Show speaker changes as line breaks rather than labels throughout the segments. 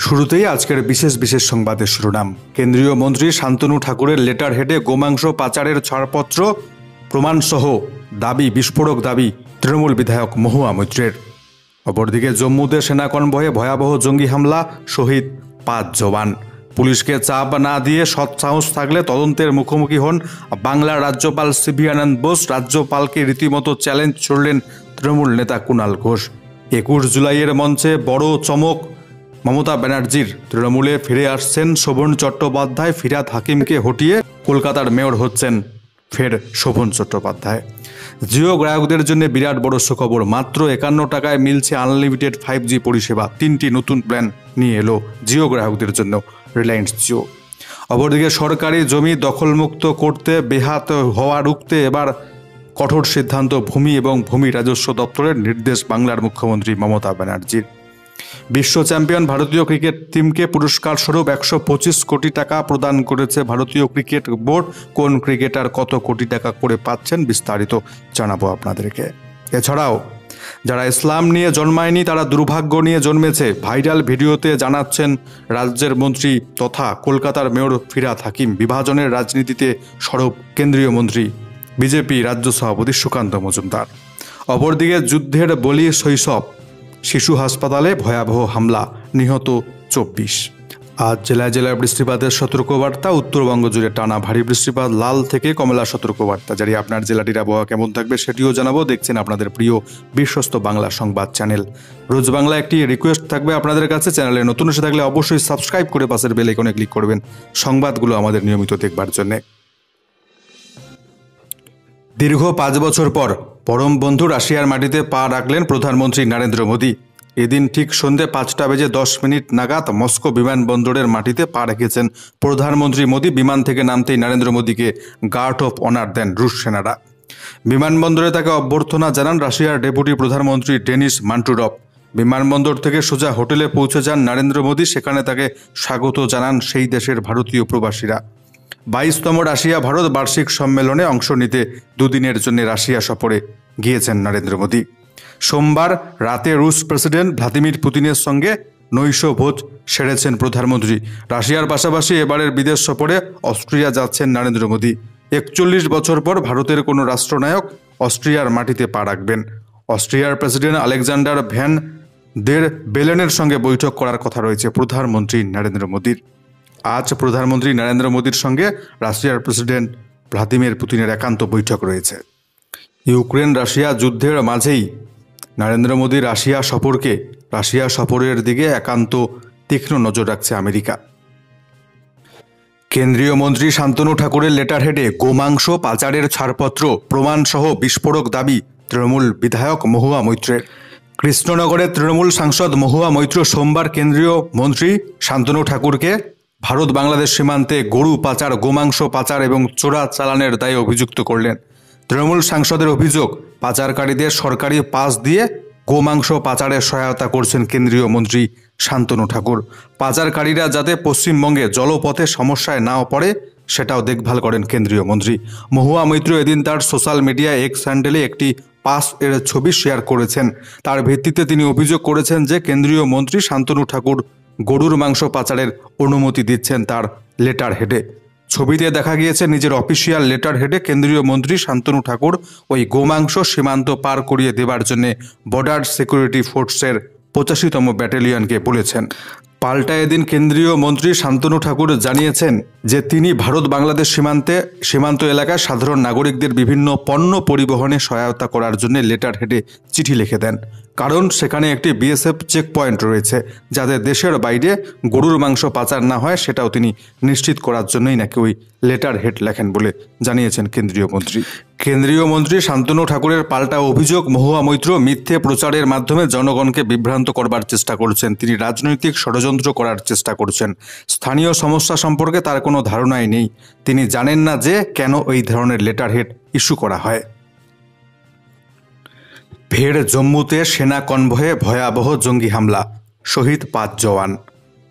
শুরুতেই আজকের বিশেষ সংবাদের শিরোনাম। কেন্দ্রীয় মন্ত্রী শান্তনু ঠাকুরের লেটার হেডে গোমাংস পাচারের ছাড়পত্র প্রমাণসহ দাবি, বিস্ফোরক দাবি তৃণমূল বিধায়ক মহুয়া মৈত্রের। অপরদিকে জম্মুতে সেনা কনভয়ে ভয়াবহ জঙ্গি হামলা, শহীদ ৫ জওয়ান। পুলিশকে চাপ না দিয়ে সৎ সাহস থাকলে তদন্তের মুখোমুখি হন বাংলার রাজ্যপাল সিভি আনন্দ বোস। রাজ্যপালকে রীতিমতো চ্যালেঞ্জ ছুড়লেন তৃণমূল নেতা কুণাল ঘোষ। ২১ জুলাইয়ের মঞ্চে বড় চমক মমতা ব্যানার্জির। তৃণমূলে ফিরে আসছেন শোভন চট্টোপাধ্যায়। ফিরহাদ হাকিমকে হটিয়ে কলকাতার মেয়র হচ্ছেন ফের শোভন চট্টোপাধ্যায়। জিও গ্রাহকদের জন্য বিরাট বড় সুখবর। মাত্র ৫১ টাকায় মিলছে আনলিমিটেড 5G পরিষেবা। ৩টি নতুন প্ল্যান নিয়ে এলো জিও গ্রাহকদের জন্য রিলায়েন্স জিও। অপরদিকে সরকারি জমি দখলমুক্ত করতে, বেহাত হওয়া রুখতে এবার কঠোর সিদ্ধান্ত ভূমি এবং ভূমি রাজস্ব দপ্তরের নির্দেশ বাংলার মুখ্যমন্ত্রী মমতা ব্যানার্জির। বিশ্ব চ্যাম্পিয়ন ভারতীয় ক্রিকেট টিমকে পুরস্কার স্বরূপ ১২৫ কোটি টাকা প্রদান করেছে ভারতীয় ক্রিকেট বোর্ড। কোন ক্রিকেটার কত কোটি টাকা করে পাচ্ছেন বিস্তারিত জানাবো আপনাদেরকে। এছাড়াও যারা ইসলাম নিয়ে জন্মায়নি তারা দুর্ভাগ্য নিয়ে জন্মেছে, ভাইরাল ভিডিওতে জানাচ্ছেন রাজ্যের মন্ত্রী তথা কলকাতার মেয়র ফিরহাদ হাকিম। বিভাজনের রাজনীতিতে সরব কেন্দ্রীয় মন্ত্রী বিজেপি রাজ্য সভাপতি সুকান্ত মজুমদার। অপরদিকে যুদ্ধের বলি শৈশব, শিশু হাসপাতালে ভয়াবহ হামলা, নিহত ২৪। আজ জেলায় জেলায় বৃষ্টিপাতের সতর্কবার্তা। উত্তরবঙ্গ জুড়ে টানা ভারী বৃষ্টিপাত, লাল থেকে কমলা সতর্কবার্তা জারি। আপনার জেলাটির আবহাওয়া কেমন থাকবে সেটিও জানাবো। দেখছেন আপনাদের প্রিয় বিশ্বস্ত বাংলা সংবাদ চ্যানেল রোজ বাংলা। একটি রিকোয়েস্ট থাকবে আপনাদের কাছে, চ্যানেলে নতুন এসে থাকলে অবশ্যই সাবস্ক্রাইব করে পাশের বেল আইকনে ক্লিক করবেন সংবাদগুলো আমাদের নিয়মিত দেখবার জন্য। দীর্ঘ ৫ বছর পর পরম বন্ধু রাশিয়ার মাটিতে পা রাখলেন প্রধানমন্ত্রী নরেন্দ্র মোদী। এদিন ঠিক সন্ধ্যে ৫টা বেজে ১০ মিনিট নাগাদ মস্কো বিমানবন্দরের মাটিতে পা রেখেছেন প্রধানমন্ত্রী মোদী। বিমান থেকে নামতেই নরেন্দ্র মোদীকে গার্ড অফ অনার দেন রুশ সেনারা। বিমানবন্দরে তাকে অভ্যর্থনা জানান রাশিয়ার ডেপুটি প্রধানমন্ত্রী ডেনিস মান্টুরভ। বিমানবন্দর থেকে সোজা হোটেলে পৌঁছে যান নরেন্দ্র মোদী। সেখানে তাকে স্বাগত জানান সেই দেশের ভারতীয় প্রবাসীরা। ২২তম রাশিয়া ভারত বার্ষিক সম্মেলনে অংশ নিতে দুদিনের জন্য রাশিয়া সফরে গিয়েছেন নরেন্দ্র মোদী। সোমবার রাতে রুশ প্রেসিডেন্ট ভ্লাদিমির পুতিনের সঙ্গে নৈশ ভোজ সেরেছেন প্রধানমন্ত্রী। রাশিয়ার পাশাপাশি এবারের বিদেশ সফরে অস্ট্রিয়া যাচ্ছেন নরেন্দ্র মোদী। ৪১ বছর পর ভারতের কোনো রাষ্ট্রনায়ক অস্ট্রিয়ার মাটিতে পা রাখবেন। অস্ট্রিয়ার প্রেসিডেন্ট আলেকজান্ডার ভ্যান দের বেলেনের সঙ্গে বৈঠক করার কথা রয়েছে প্রধানমন্ত্রী নরেন্দ্র মোদীর। আজ প্রধানমন্ত্রী নরেন্দ্র মোদীর সঙ্গে রাশিয়ার প্রেসিডেন্ট ভ্লাদিমির পুতিনের একান্ত বৈঠক রয়েছে। ইউক্রেন রাশিয়া যুদ্ধের মাঝেই নরেন্দ্র মোদীর রাশিয়া সফরের দিকে একান্ত তীক্ষ্ণ নজর রাখছে আমেরিকা। কেন্দ্রীয় মন্ত্রী শান্তনু ঠাকুরের লেটার হেডে গোমাংস পাচারের ছাড়পত্র প্রমাণসহ বিস্ফোরক দাবি তৃণমূল বিধায়ক মহুয়া মৈত্রের। কৃষ্ণনগরের তৃণমূল সাংসদ মহুয়া মৈত্র সোমবার কেন্দ্রীয় মন্ত্রী শান্তনু ঠাকুরকে ভারত বাংলাদেশ সীমান্তে গরু পাচার, গোমাংস পাচার এবং চোরা চালানের দায়ে অভিযুক্ত করলেন। তৃণমূল সাংসদের অভিযোগ, পাচারকারীদের সরকারি পাস দিয়ে গোমাংস পাচারে সহায়তা করছেন কেন্দ্রীয় মন্ত্রী শান্তনু ঠাকুর। পাচারকারীরা যাতে পশ্চিমবঙ্গে জলপথে সমস্যায় নাও পড়ে সেটাও দেখভাল করেন কেন্দ্রীয় মন্ত্রী। মহুয়া মৈত্র এদিন তার সোশ্যাল মিডিয়া এক্স হ্যান্ডেলে একটি পাস এর ছবি শেয়ার করেছেন। তার ভিত্তিতে তিনি অভিযোগ করেছেন যে কেন্দ্রীয় মন্ত্রী শান্তনু ঠাকুর গরুর মাংস পাচারের অনুমতি দিচ্ছেন তার লেটার হেডে। ছবিতে দেখা গিয়েছে নিজের অফিসিয়াল লেটার হেডে কেন্দ্রীয় মন্ত্রী শান্তনু ঠাকুর ওই গোমাংস সীমান্ত পার করিয়ে দেবার জন্য বর্ডার সিকিউরিটি ফোর্সের ৮৫তম ব্যাটালিয়নকে বলেছেন। পাল্টা এদিন কেন্দ্রীয় মন্ত্রী শান্তনু ঠাকুর জানিয়েছেন যে তিনি ভারত বাংলাদেশ সীমান্ত এলাকায় সাধারণ নাগরিকদের বিভিন্ন পণ্য পরিবহনে সহায়তা করার জন্য লেটার হেডে চিঠি লিখে দেন। কারণ সেখানে একটি বিএসএফ চেক পয়েন্ট রয়েছে, যাতে দেশের বাইরে গরুর মাংস পাচার না হয় সেটাও তিনি নিশ্চিত করার জন্যই নাকি ওই লেটার হেড লেখেন বলে জানিয়েছেন কেন্দ্রীয় মন্ত্রী। কেন্দ্রীয় মন্ত্রী শান্তনু ঠাকুরের পাল্টা অভিযোগ, মহুয়া মৈত্র মিথ্যে প্রচারের মাধ্যমে জনগণকে বিভ্রান্ত করবার চেষ্টা করছেন। তিনি রাজনৈতিক ষড়যন্ত্র করার চেষ্টা করছেন। স্থানীয় সমস্যা সম্পর্কে তার কোনো ধারণাই নেই। তিনি জানেন না যে কেন এই ধরনের লেটার হেড ইস্যু করা হয়। ফের জম্মুতে সেনা কনভয়ে ভয়াবহ জঙ্গি হামলা, শহীদ ৫ জওয়ান।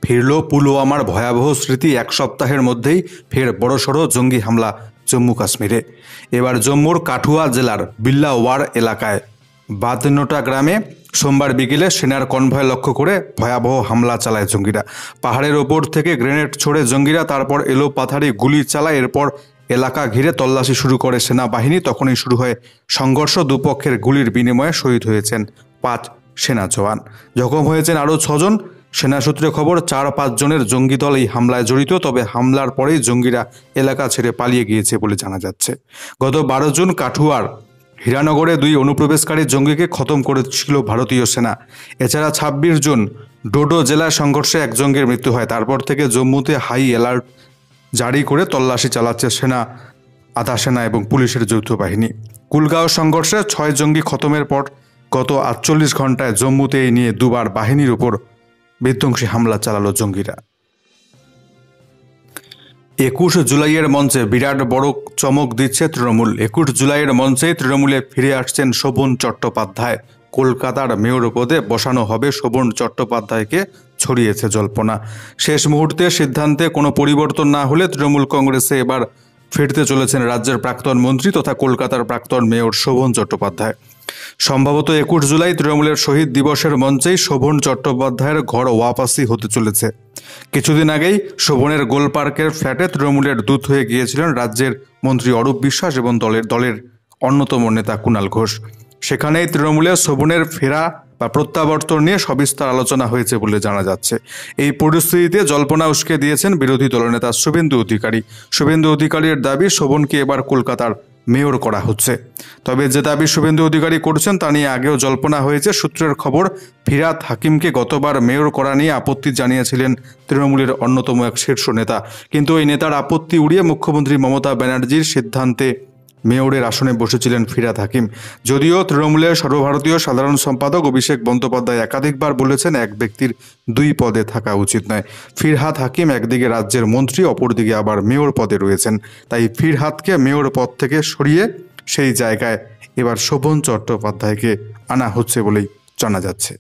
ফিরল পুলওয়ামার ভয়াবহ স্মৃতি। ১ সপ্তাহের মধ্যেই ফের বড়সড় জঙ্গি হামলা জম্মু কাশ্মীরে। এবার জম্মুর কাঠুয়া জেলার বিল্লাওয়ার এলাকায় ৫২টা গ্রামে সোমবার বিকেলে সেনার কনভয় লক্ষ্য করে ভয়াবহ হামলা চালায় জঙ্গিরা। পাহাড়ের ওপর থেকে গ্রেনেড ছোড়ে জঙ্গিরা, তারপর এলোপাথারি গুলি চালায়। এরপর এলাকা ঘিরে তল্লাশি শুরু করে সেনাবাহিনী। তখনই শুরু হয় সংঘর্ষ। দুপক্ষের গুলির বিনিময়ে শহীদ হয়েছেন 5 সেনা জওয়ান, জখম হয়েছেন আরও 6 জন। সেনা সূত্রে খবর 4-5 জনের জঙ্গি দল এই হামলায় জড়িত। তবে হামলার পরেই জঙ্গিরা এলাকা ছেড়ে পালিয়ে গিয়েছে বলে জানা যাচ্ছে। গত 12 জুন কাঠুয়ার হীরানগরে 2 অনুপ্রবেশকারী জঙ্গিকে খতম করেছিল ভারতীয় সেনা। এছাড়া 26 জুন ডোডো জেলার সংঘর্ষে 1 জঙ্গির মৃত্যু হয়। তারপর থেকে জম্মুতে হাই অ্যালার্ট জারি করে তল্লাশি চালাচ্ছে সেনা, আধা সেনা এবং পুলিশের যৌথ বাহিনী। কুলগাঁও সংঘর্ষে 6 জঙ্গি খতমের পর গত 48 ঘন্টায় জম্মুতে এই নিয়ে 2 বার বাহিনীর উপর বিধ্বংসী হামলা চালালো জঙ্গিরা। 21 জুলাইয়ের মঞ্চে বিরাট বড় চমক দিচ্ছে তৃণমূল। 21 জুলাইয়ের মঞ্চে তৃণমূলে ফিরে আসছেন শোভন চট্টোপাধ্যায়। কলকাতার মেয়র পদে বসানো হবে শোভন চট্টোপাধ্যায়কে, ছড়িয়েছে জল্পনা। শেষ মুহূর্তে সিদ্ধান্তে কোনো পরিবর্তন না হলে তৃণমূল কংগ্রেসে এবার ফিরতে চলেছেন রাজ্যের প্রাক্তন মন্ত্রী তথা কলকাতার প্রাক্তন মেয়র শোভন চট্টোপাধ্যায়। সম্ভবত 21 জুলাই তৃণমূলের শহীদ দিবসের মঞ্চেই শোভন চট্টোপাধ্যায়ের ঘর ওয়াপাসি হতে চলেছে। কিছুদিন আগেই শোভনের গোলপার্কের ফ্ল্যাটে তৃণমূলের দূত হয়ে গিয়েছিলেন রাজ্যের মন্ত্রী অরূপ বিশ্বাস এবং দলের অন্যতম নেতা কুণাল ঘোষ। সেখানেই তৃণমূলে শোভনের ফেরা বা প্রত্যাবর্তন নিয়ে সবিস্তার আলোচনা হয়েছে বলে জানা যাচ্ছে। এই পরিস্থিতিতে জল্পনা উস্কে দিয়েছেন বিরোধী দলনেতা শুভেন্দু অধিকারী। শুভেন্দু অধিকারীর দাবি শোভনকে এবার কলকাতার মেয়র করা হচ্ছে। তবে যে দাবি শুভেন্দু অধিকারী করছেন তা নিয়ে আগেও জল্পনা হয়েছে। সূত্রের খবর, ফিরহাদ হাকিমকে গতবার মেয়র করা নিয়ে আপত্তি জানিয়েছিলেন তৃণমূলের অন্যতম এক শীর্ষ নেতা। কিন্তু এই নেতার আপত্তি উড়িয়ে মুখ্যমন্ত্রী মমতা ব্যানার্জির সিদ্ধান্তে মেয়রের আসনে বসেছিলেন ফিরহাদ হাকিম। যদিও তৃণমূলের সর্বভারতীয় সাধারণ সম্পাদক অভিষেক বন্দ্যোপাধ্যায় একাধিকবার বলেছেন, এক ব্যক্তির 2 পদে থাকা উচিত নয়। ফিরহাদ হাকিম একদিকে রাজ্যের মন্ত্রী, অপরদিকে আবার মেয়র পদে রয়েছেন। তাই ফিরহাদকে মেয়র পদ থেকে সরিয়ে সেই জায়গায় এবার শোভন চট্টোপাধ্যায়কে আনা হচ্ছে বলেই জানা যাচ্ছে।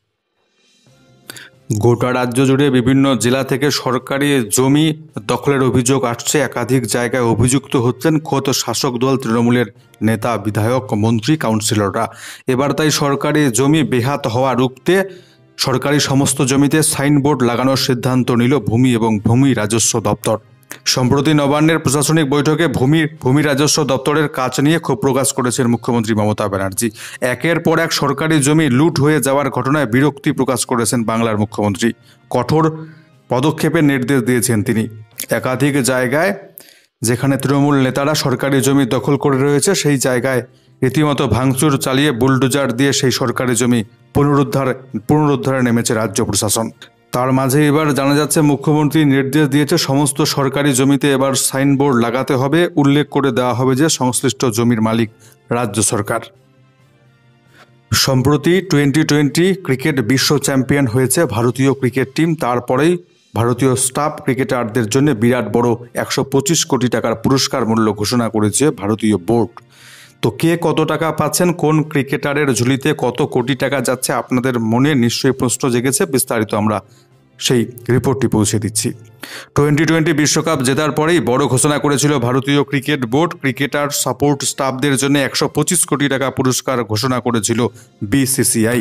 গোটা রাজ্য জুড়ে বিভিন্ন জেলা থেকে সরকারি জমি দখলের অভিযোগ আসছে। একাধিক জায়গায় অভিযুক্ত হচ্ছেন খোদ শাসক দল তৃণমূলের নেতা, বিধায়ক, মন্ত্রী, কাউন্সিলররা। এবার তাই সরকারি জমি বেহাত হওয়া রুখতে সরকারি সমস্ত জমিতে সাইনবোর্ড লাগানোর সিদ্ধান্ত নিল ভূমি এবং ভূমি রাজস্ব দপ্তর। সম্প্রতি নবান্নের প্রশাসনিক বৈঠকে ভূমি রাজস্ব দপ্তরের কাজ নিয়ে ক্ষোভ প্রকাশ করেছেন মুখ্যমন্ত্রী মমতা ব্যানার্জি। একের পর এক সরকারি জমি লুট হয়ে যাওয়ার ঘটনায় বিরক্তি প্রকাশ করেছেন বাংলার মুখ্যমন্ত্রী। কঠোর পদক্ষেপের নির্দেশ দিয়েছেন তিনি। একাধিক জায়গায় যেখানে তৃণমূল নেতারা সরকারি জমি দখল করে রয়েছে সেই জায়গায় রীতিমতো ভাঙচুর চালিয়ে বুলডোজার দিয়ে সেই সরকারি জমি পুনরুদ্ধারে নেমেছে রাজ্য প্রশাসন। তার মাঝে এবার জানা যাচ্ছে মুখ্যমন্ত্রী নির্দেশ দিয়েছে সমস্ত সরকারি জমিতে এবার সাইনবোর্ড লাগাতে হবে। উল্লেখ করে দেওয়া হবে যে সংশ্লিষ্ট জমির মালিক রাজ্য সরকার। সম্প্রতি টি20 ক্রিকেট বিশ্ব চ্যাম্পিয়ন হয়েছে ভারতীয় ক্রিকেট টিম। তারপরেই ভারতীয় স্টাফ ক্রিকেটারদের জন্য বিরাট বড় 125 কোটি টাকার পুরস্কার মূল্য ঘোষণা করেছে ভারতীয় বোর্ড। তো কে কত টাকা পাচ্ছেন, কোন ক্রিকেটারের ঝুলিতে কত কোটি টাকা যাচ্ছে, আপনাদের মনে নিশ্চয়ই প্রশ্ন জেগেছে। বিস্তারিত আমরা সেই রিপোর্টটি পৌঁছে দিচ্ছি। টি20 বিশ্বকাপ জেতার পরেই বড় ঘোষণা করেছিল ভারতীয় ক্রিকেট বোর্ড। ক্রিকেটার সাপোর্ট স্টাফদের জন্য 125 কোটি টাকা পুরস্কার ঘোষণা করেছিল বিসিসিআই।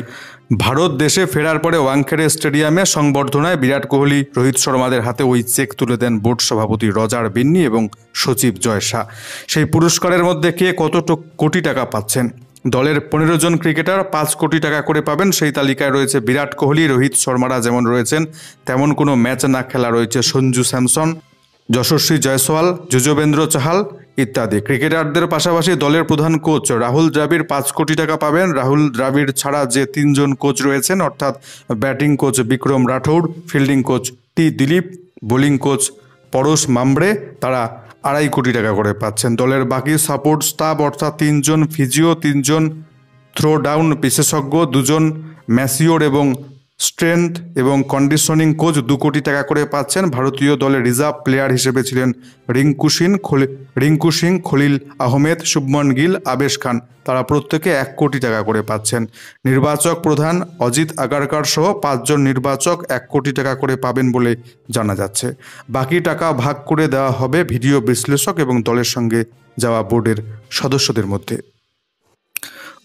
ভারত দেশে ফেরার পরে ওয়াংখেড়ে স্টেডিয়ামে সংবর্ধনায় বিরাট কোহলি, রোহিত শর্মাদের হাতে ওই চেক তুলে দেন বোর্ড সভাপতি রজার বিন্নি এবং সচিব জয় শাহ। সেই পুরস্কারের মধ্যে কে কত কোটি টাকা পাচ্ছেন? দলের 15 জন ক্রিকেটার 5 কোটি টাকা করে পাবেন। সেই তালিকায় রয়েছে বিরাট কোহলি, রোহিত শর্মারা যেমন রয়েছেন তেমন কোনো ম্যাচ না খেলা রয়েছে সঞ্জু স্যামসন, যশস্বী জয়সওয়াল, যুজবেন্দ্র চাহাল ইত্যাদি। ক্রিকেটারদের পাশাপাশি দলের প্রধান কোচ রাহুল দ্রাবিড় 5 কোটি টাকা পাবেন। রাহুল দ্রাবিড় ছাড়া যে 3 জন কোচ রয়েছেন, অর্থাৎ batting coach Vikram Rathour, fielding coach T Dilip, bowling coach Paras Mhambrey, তারা 2.5 কোটি টাকা করে পাচ্ছেন। দলের বাকি সাপোর্ট স্টাফ অর্থাৎ 3 জন ফিজিও, 3 জন থ্রো ডাউন বিশেষজ্ঞ, 2 জন ম্যাসিওর এবং স্ট্রেংথ এবং কন্ডিশনিং কোচ 2 কোটি টাকা করে পাচ্ছেন। ভারতীয় দলের রিজার্ভ প্লেয়ার হিসেবে ছিলেন রিঙ্কু সিং, খলিল আহমেদ, শুভমন গিল, আবেশ খান, তারা প্রত্যেকে 1 কোটি টাকা করে পাচ্ছেন। নির্বাচক প্রধান অজিত আগারকার সহ 5 জন নির্বাচক 1 কোটি টাকা করে পাবেন বলে জানা যাচ্ছে। বাকি টাকা ভাগ করে দেওয়া হবে ভিডিও বিশ্লেষক এবং দলের সঙ্গে যাওয়া বোর্ডের সদস্যদের মধ্যে।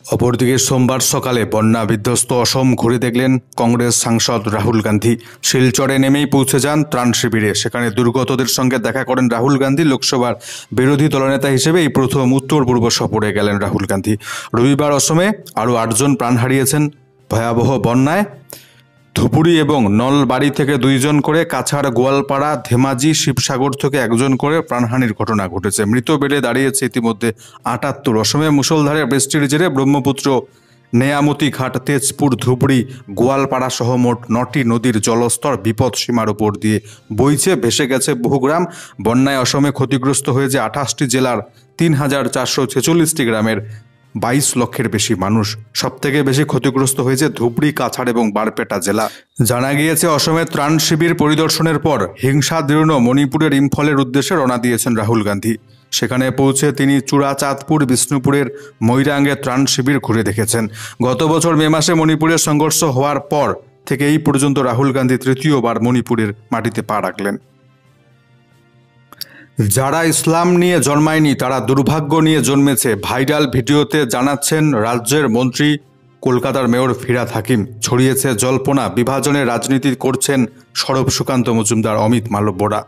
অপরদিকে সোমবার সকালে বন্যা বিধ্বস্ত অসম ঘুরে দেখলেন কংগ্রেস সাংসদ রাহুল গান্ধী। শিলচরে নেমেই পৌঁছে যান ত্রাণ শিবিরে। সেখানে দুর্গতদের সঙ্গে দেখা করেন রাহুল গান্ধী। লোকসভার বিরোধী দলনেতা হিসেবে এই প্রথম উত্তর পূর্ব সফরে গেলেন রাহুল গান্ধী। রবিবার অসমে আরও 8 জন প্রাণ হারিয়েছেন ভয়াবহ বন্যায়। ধুপুরি এবং নলবাড়ি থেকে 2 জন করে, কাছাড়, গোয়ালপাড়া, ধেমাজি, শিবসাগর থেকে 1 জন করে প্রাণহানির ঘটনা ঘটেছে। মৃত বেড়ে দাঁড়িয়েছে ইতিমধ্যে 78। অসমে মুষলধারে বৃষ্টির জেরে ব্রহ্মপুত্র, নেয়ামতি ঘাট, তেজপুর, ধুবড়ি, গোয়ালপাড়া সহ মোট 9টি নদীর জলস্তর বিপদ সীমার উপর দিয়ে বইছে। ভেসে গেছে বহু গ্রাম। বন্যায় অসমে ক্ষতিগ্রস্ত হয়েছে 28টি জেলার 3,446টি গ্রামের 22 লক্ষের বেশি মানুষ। সবথেকে বেশি ক্ষতিগ্রস্ত হয়েছে ধুবড়ি, কাছাড় এবং বারপেটা জেলা। জানা গিয়েছে, অসমের ত্রাণ শিবির পরিদর্শনের পর হিংসাদীর্ণ মণিপুরের ইম্ফলের উদ্দেশ্যে রওনা দিয়েছেন রাহুল গান্ধী। সেখানে পৌঁছে তিনি চূড়াচাঁদপুর, বিষ্ণুপুরের মৈরাঙ্গে ত্রাণ শিবির ঘুরে দেখেছেন। গত বছর মে মাসে মণিপুরে সংঘর্ষ হওয়ার পর থেকে এই পর্যন্ত রাহুল গান্ধী তৃতীয়বার মণিপুরের মাটিতে পা রাখলেন। যারা ইসলাম নিয়ে জন্মায়নি তারা দুর্ভাগ্য নিয়ে জন্মেছে। ভাইরাল ভিডিওতে জানাচ্ছেন রাজ্যের মন্ত্রী কলকাতার মেয়র ফিরহাদ হাকিম। ছড়িয়েছে জল্পনা, বিভাজনের রাজনীতি করছেন সরব সুকান্ত মজুমদার, অমিত মালব্যরা।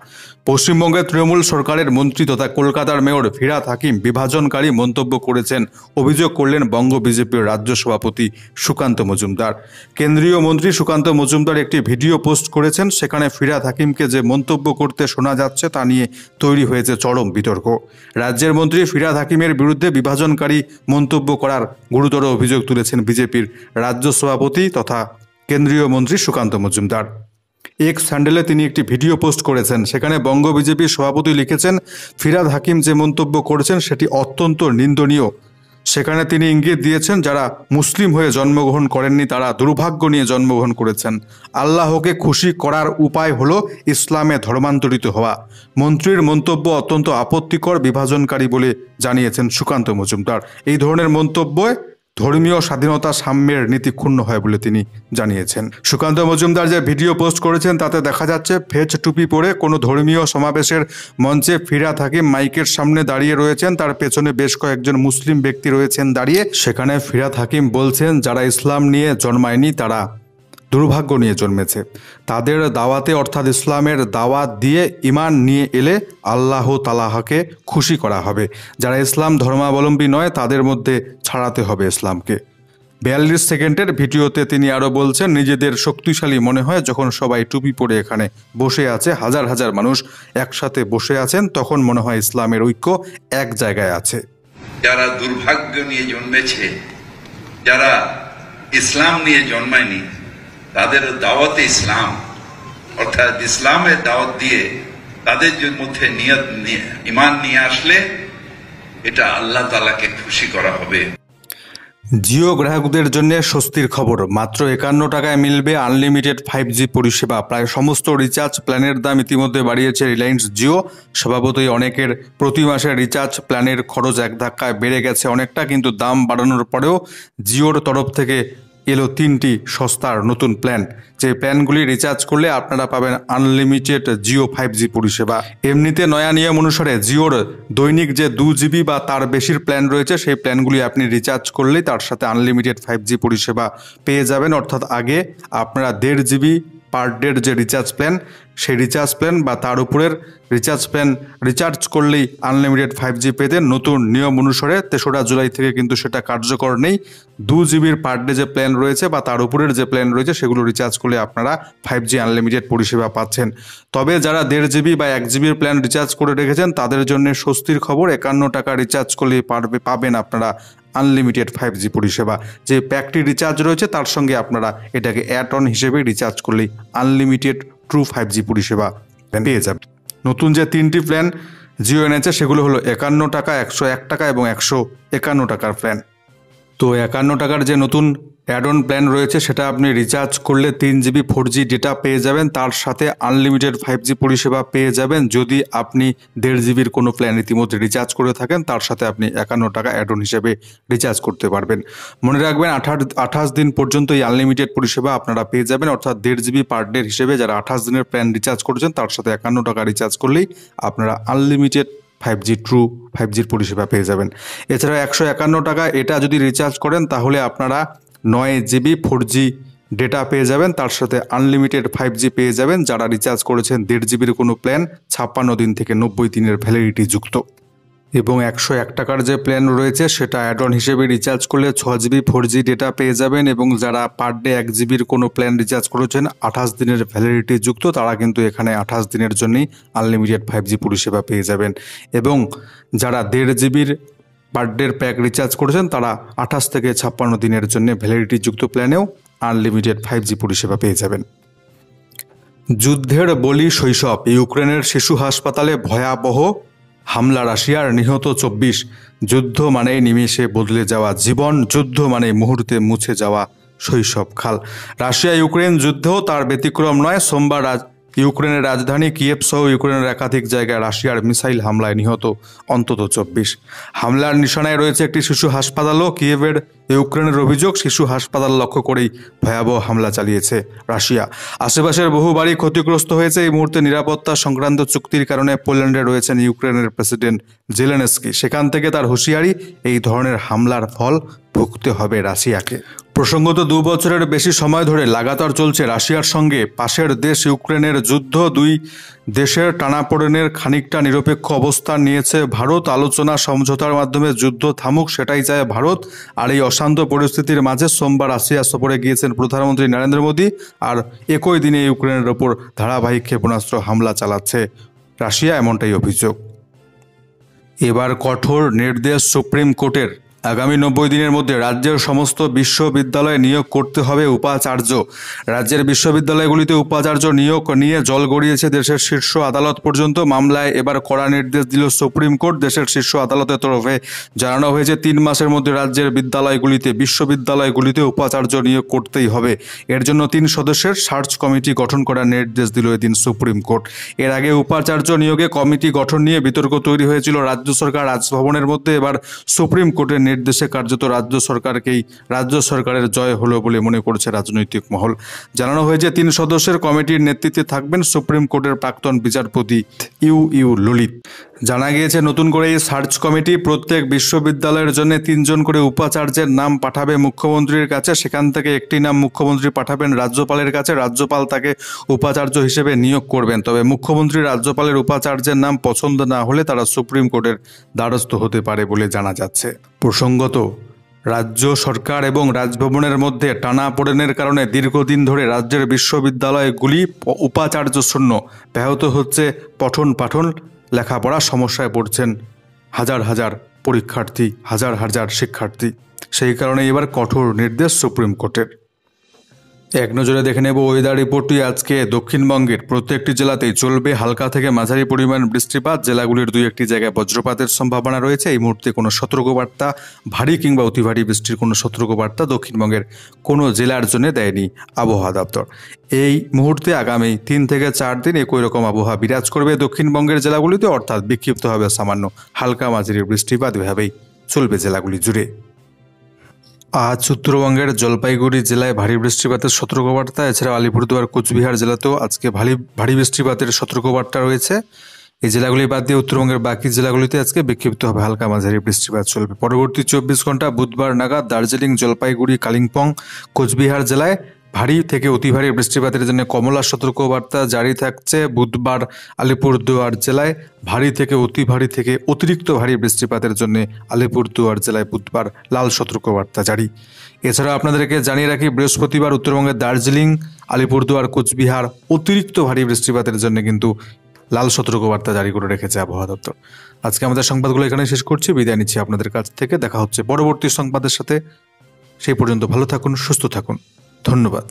পশ্চিমবঙ্গের তৃণমূল সরকারের মন্ত্রী তথা কলকাতার মেয়র ফিরহাদ হাকিম বিভাজনকারী মন্তব্য করেছেন, অভিযোগ করলেন বঙ্গ বিজেপির রাজ্য সভাপতি সুকান্ত মজুমদার। কেন্দ্রীয় মন্ত্রী সুকান্ত মজুমদার একটি ভিডিও পোস্ট করেছেন। সেখানে ফিরহাদ হাকিমকে যে মন্তব্য করতে শোনা যাচ্ছে তা নিয়ে তৈরি হয়েছে চরম বিতর্ক। রাজ্যের মন্ত্রী ফিরহাদ হাকিমের বিরুদ্ধে বিভাজনকারী মন্তব্য করার গুরুতর অভিযোগ তুলেছেন বিজেপির রাজ্য সভাপতি তথা কেন্দ্রীয় মন্ত্রী সুকান্ত মজুমদার। এক্স হ্যান্ডেলে তিনি একটি ভিডিও পোস্ট করেছেন। সেখানে বঙ্গ বিজেপির সভাপতি লিখেছেন, ফিরহাদ হাকিম যে মন্তব্য করেছেন সেটি অত্যন্ত নিন্দনীয়। সেখানে তিনি ইঙ্গিত দিয়েছেন, যারা মুসলিম হয়ে জন্মগ্রহণ করেননি তারা দুর্ভাগ্য নিয়ে জন্মগ্রহণ করেছেন। আল্লাহকে খুশি করার উপায় হলো ইসলামে ধর্মান্তরিত হওয়া। মন্ত্রীর মন্তব্য অত্যন্ত আপত্তিকর, বিভাজনকারী বলে জানিয়েছেন সুকান্ত মজুমদার। এই ধরনের মন্তব্যে ধর্মীয় স্বাধীনতা, সাম্যের নীতি ক্ষুণ্ণ হয় বলে তিনি জানিয়েছেন। সুকান্ত মজুমদার যে ভিডিও পোস্ট করেছেন তাতে দেখা যাচ্ছে ফেজ টুপি পরে কোনো ধর্মীয় সমাবেশের মঞ্চে ফিরহাদ হাকিম মাইকের সামনে দাঁড়িয়ে রয়েছেন। তার পেছনে বেশ কয়েকজন মুসলিম ব্যক্তি রয়েছেন দাঁড়িয়ে। সেখানে ফিরহাদ হাকিম বলছেন, যারা ইসলাম নিয়ে জন্মায়নি তারা দুর্ভাগ্য নিয়ে জন্মেছে। তাদের দাওয়াতে অর্থাৎ ইসলামের দাওয়াত দিয়ে ইমান নিয়ে এলে আল্লাহ তাআলাকে খুশি করা হবে। যারা ইসলাম ধর্মাবলম্বী নয় তাদের মধ্যে ছাড়াতে হবে ইসলামকে। 42 সেকেন্ডের ভিডিওতে তিনি আরও বলছেন, নিজেদের শক্তিশালী মনে হয় যখন সবাই টুপি পরে এখানে বসে আছে, হাজার হাজার মানুষ একসাথে বসে আছেন, তখন মনে হয় ইসলামের ঐক্য এক জায়গায় আছে।
যারা দুর্ভাগ্য নিয়ে জন্মেছে, যারা ইসলাম নিয়ে জন্মায়নি, তাদের দাওয়াতে ইসলাম অর্থাৎ ইসলামের দাওয়াত দিয়ে তাদের মধ্যে ইমান নিয়ে আসলে এটা আল্লাহ তাআলাকে খুশি করা হবে।
জিও গ্রাহকদের জন্য স্বস্তির খবর। মাত্র 51 টাকায় মিলবে আনলিমিটেড 5G পরিষেবা। প্রায় সমস্ত রিচার্জ প্ল্যানের দাম ইতিমধ্যে বাড়িয়েছে রিলায়েন্স জিও। স্বভাবতই অনেকের প্রতি মাসে রিচার্জ প্ল্যানের খরচ এক ধাক্কায় বেড়ে গেছে অনেকটা, কিন্তু দাম বাড়ানোর পরেও জিওর তরফ থেকে এলো 3টি সস্তার নতুন প্ল্যান। যে প্ল্যানগুলি রিচার্জ করলে আপনারা পাবেন আনলিমিটেড জিও 5G পরিষেবা। এমনিতে নয়া নিয়ম অনুসারে জিওর দৈনিক যে 2 GB বা তার বেশির প্ল্যান রয়েছে সেই প্ল্যানগুলি আপনি রিচার্জ করলেই তার সাথে আনলিমিটেড 5G পরিষেবা পেয়ে যাবেন। অর্থাৎ আগে আপনারা 1.5 GB পার ডের যে রিচার্জ প্ল্যান, সেই রিচার্জ প্ল্যান বা তার উপরের রিচার্জ প্ল্যান রিচার্জ করলেই আনলিমিটেড 5G পেতেন। নতুন নিয়ম অনুসারে 3রা জুলাই থেকে কিন্তু সেটা কার্যকর নেই। 2 GBর পার ডে যে প্ল্যান রয়েছে বা তার উপরের যে প্ল্যান রয়েছে সেগুলো রিচার্জ করলে আপনারা 5G আনলিমিটেড পরিষেবা পাচ্ছেন। তবে যারা 1.5 GB বা 1 GBর প্ল্যান রিচার্জ করে রেখেছেন তাদের জন্য স্বস্তির খবর। 51 টাকা রিচার্জ করলে পাবেন আপনারা আনলিমিটেড 5G পরিষেবা। যে প্যাকটি রিচার্জ রয়েছে তার সঙ্গে আপনারা এটাকে অ্যাড অন হিসেবে রিচার্জ করলেই আনলিমিটেড ট্রু 5G পরিষেবা পেয়ে যাবেন। নতুন যে 3টি প্ল্যান জিও এনেছে সেগুলো হলো 51 টাকা, 101 টাকা এবং 151 টাকার প্ল্যান। তো 51 টাকার যে নতুন অ্যাড অন প্ল্যান রয়েছে সেটা আপনি রিচার্জ করলে 3 GB 4G ডেটা পেয়ে যাবেন, তার সাথে আনলিমিটেড 5G পরিষেবা পেয়ে যাবেন। যদি আপনি 1.5 GBর কোনো প্ল্যান ইতিমধ্যে রিচার্জ করে থাকেন তার সাথে আপনি 51 টাকা অ্যাড অন হিসেবে রিচার্জ করতে পারবেন। মনে রাখবেন 28 দিন পর্যন্ত এই আনলিমিটেড পরিষেবা আপনারা পেয়ে যাবেন। অর্থাৎ 1.5 GB পার ডে হিসেবে যারা 28 দিনের প্ল্যান রিচার্জ করেছেন তার সাথে 51 টাকা রিচার্জ করলেই আপনারা আনলিমিটেড 5G ট্রু 5G পরিষেবা পেয়ে যাবেন। এছাড়া 151 টাকা এটা যদি রিচার্জ করেন তাহলে আপনারা 9 GB 4G ডেটা পেয়ে যাবেন, তার সাথে আনলিমিটেড 5G পেয়ে যাবেন যারা রিচার্জ করেছেন 1.5 GB কোনো প্ল্যান 56 দিন থেকে 90 দিনের ভ্যালিডিটি যুক্ত। এবং 101 টাকার যে প্ল্যান রয়েছে সেটা অ্যাড অন হিসেবে রিচার্জ করলে 6 GB 4G ডেটা পেয়ে যাবেন, এবং যারা পার ডে 1 GBর কোনো প্ল্যান রিচার্জ করেছেন 28 দিনের ভ্যালিডিটি যুক্ত তারা কিন্তু এখানে 28 দিনের জন্যই আনলিমিটেড 5G পরিষেবা পেয়ে যাবেন। এবং যারা 1.5 GBর পার ডের প্যাক রিচার্জ করেছেন তারা 28 থেকে 56 দিনের জন্য ভ্যালিডিটি যুক্ত প্ল্যানেও আনলিমিটেড 5G পরিষেবা পেয়ে যাবেন। যুদ্ধের বলি শৈশব, ইউক্রেনের শিশু হাসপাতালে ভয়াবহ হামলা, রাশিয়ার নিহত 24। যুদ্ধ মানেই নিমেষে বদলে যাওয়া জীবন, যুদ্ধ মানেই মুহূর্তে মুছে যাওয়া শৈশবকাল। রাশিয়া ইউক্রেন যুদ্ধেও তার ব্যতিক্রম নয়। সোমবার ইউক্রেনের রাজধানী কিয়েভ সহ ইউক্রেনের একাধিক জায়গায় রাশিয়ার মিসাইল হামলায় নিহত অন্তত 24। হামলার নিশানায় রয়েছে একটি শিশু হাসপাতালও। কিয়েভের ইউক্রেনের অভিযোগ, শিশু হাসপাতাল লক্ষ্য করেই ভয়াবহ হামলা চালিয়েছে রাশিয়া। আশেপাশের বহু বাড়ি ক্ষতিগ্রস্ত হয়েছে। এই মুহূর্তে নিরাপত্তা সংক্রান্ত চুক্তির কারণে পোল্যান্ডে রয়েছেন ইউক্রেনের প্রেসিডেন্ট জেলেনস্কি। সেখান থেকে তার হুঁশিয়ারি, এই ধরনের হামলার ফল ভুগতে হবে রাশিয়াকে। প্রসঙ্গত 2 বছরের বেশি সময় ধরে লাগাতার চলছে রাশিয়ার সঙ্গে পাশের দেশ ইউক্রেনের যুদ্ধ। দুই দেশের টানাপোড়েনের খানিকটা নিরপেক্ষ অবস্থান নিয়েছে ভারত। আলোচনা সমঝোতার মাধ্যমে যুদ্ধ থামুক সেটাই চায় ভারত। আর এই অশান্ত পরিস্থিতির মাঝে সোমবার রাশিয়া সফরে গিয়েছেন প্রধানমন্ত্রী নরেন্দ্র মোদী। আর একই দিনে ইউক্রেনের ওপর ধারাবাহিক ক্ষেপণাস্ত্র হামলা চালাচ্ছে রাশিয়া, এমনটাই অভিযোগ। এবার কঠোর নির্দেশ সুপ্রিম কোর্টের। আগামী 90 দিনের মধ্যে রাজ্যের সমস্ত বিশ্ববিদ্যালয়ে নিয়োগ করতে হবে উপাচার্য। রাজ্যের বিশ্ববিদ্যালয়গুলিতে উপাচার্য নিয়োগ নিয়ে জল গড়িয়েছে দেশের শীর্ষ আদালত পর্যন্ত। মামলায় এবার কড়া নির্দেশ দিল সুপ্রিম কোর্ট। দেশের শীর্ষ আদালতের তরফে জানানো হয়েছে 3 মাসের মধ্যে রাজ্যের বিশ্ববিদ্যালয়গুলিতে উপাচার্য নিয়োগ করতেই হবে। এর জন্য 3 সদস্যের সার্চ কমিটি গঠন করার নির্দেশ দিল এদিন সুপ্রিম কোর্ট। এর আগে উপাচার্য নিয়োগে কমিটি গঠন নিয়ে বিতর্ক তৈরি হয়েছিল রাজ্য সরকার রাজভবনের মধ্যে। এবার সুপ্রিম কোর্টের নির্দেশে কার্যত রাজ্য সরকারের জয় হলো বলে মনে করছে রাজনৈতিক মহল। জানানো হয়েছে 3 সদস্যের কমিটির নেতৃত্বে থাকবেন সুপ্রিম কোর্টের প্রাক্তন বিচারপতি ইউ ললিত। জানা গিয়েছে নতুন করে এই সার্চ কমিটি প্রত্যেক বিশ্ববিদ্যালয়ের জন্য 3 জন করে উপাচার্যের নাম পাঠাবে মুখ্যমন্ত্রীর কাছে। সেখান থেকে একটি নাম মুখ্যমন্ত্রী পাঠাবেন রাজ্যপালের কাছে। রাজ্যপাল তাকে উপাচার্য হিসেবে নিয়োগ করবেন। তবে মুখ্যমন্ত্রী রাজ্যপালের উপাচার্যের নাম পছন্দ না হলে তারা সুপ্রিম কোর্টের দ্বারস্থ হতে পারে বলে জানা যাচ্ছে। প্রসঙ্গত, রাজ্য সরকার এবং রাজভবনের মধ্যে টানাপোড়েনের কারণে দীর্ঘদিন ধরে রাজ্যের বিশ্ববিদ্যালয়গুলি উপাচার্য শূন্য। ব্যাহত হচ্ছে পঠন পাঠন, লেখাপড়া, সমস্যায় পড়ছেন হাজার হাজার পরীক্ষার্থী, হাজার হাজার শিক্ষার্থী। সেই কারণে এবার কঠোর নির্দেশ সুপ্রিম কোর্টের। এক নজরে দেখে নেব ওয়েদার রিপোর্টটি। আজকে দক্ষিণবঙ্গের প্রত্যেকটি জেলাতেই চলবে হালকা থেকে মাঝারি পরিমাণ বৃষ্টিপাত। জেলাগুলির 2-1টি জায়গায় বজ্রপাতের সম্ভাবনা রয়েছে। এই মুহূর্তে কোনো সতর্কবার্তা, ভারী কিংবা অতি ভারী বৃষ্টির কোনো সতর্কবার্তা দক্ষিণবঙ্গের কোনো জেলার জন্য দেয়নি আবহাওয়া দপ্তর। এই মুহূর্তে আগামী 3 থেকে 4 দিন একই রকম আবহাওয়া বিরাজ করবে দক্ষিণবঙ্গের জেলাগুলিতে, অর্থাৎ বিক্ষিপ্ত হবে সামান্য হালকা মাঝারি বৃষ্টিপাত। এভাবেই চলবে জেলাগুলি জুড়ে। আজ উত্তরবঙ্গের জলপাইগুড়ি জেলায় ভারী বৃষ্টিপাতের সতর্কবার্তা। এছাড়াও আলিপুরদুয়ার, কোচবিহার জেলাতেও আজকে ভারী বৃষ্টিপাতের সতর্কবার্তা রয়েছে। এই জেলাগুলি বাদ দিয়ে উত্তরবঙ্গের বাকি জেলাগুলিতে আজকে বিক্ষিপ্ত হবে হালকা মাঝারি বৃষ্টিপাত চলবে। পরবর্তী 24 ঘন্টা বুধবার নাগাদ দার্জিলিং, জলপাইগুড়ি, কালিম্পং, কোচবিহার জেলায় ভারী থেকে অতি ভারী বৃষ্টিপাতের জন্য কমলা সতর্কবার্তা জারি থাকছে। বুধবার আলিপুরদুয়ার জেলায় ভারী থেকে অতি ভারী থেকে অতিরিক্ত ভারী বৃষ্টিপাতের জন্য আলিপুরদুয়ার জেলায় বুধবার লাল সতর্কবার্তা জারি। এছাড়া আপনাদেরকে জানিয়ে রাখি, বৃহস্পতিবার উত্তরবঙ্গের দার্জিলিং, আলিপুরদুয়ার, কোচবিহার অতিরিক্ত ভারী বৃষ্টিপাতের জন্য কিন্তু লাল সতর্কবার্তা জারি করে রেখেছে আবহাওয়া দপ্তর। আজকে আমাদের সংবাদগুলো এখানে শেষ করছি। বিদায় নিচ্ছি আপনাদের কাছ থেকে। দেখা হচ্ছে পরবর্তী সংবাদের সাথে। সেই পর্যন্ত ভালো থাকুন, সুস্থ থাকুন। ধন্যবাদ।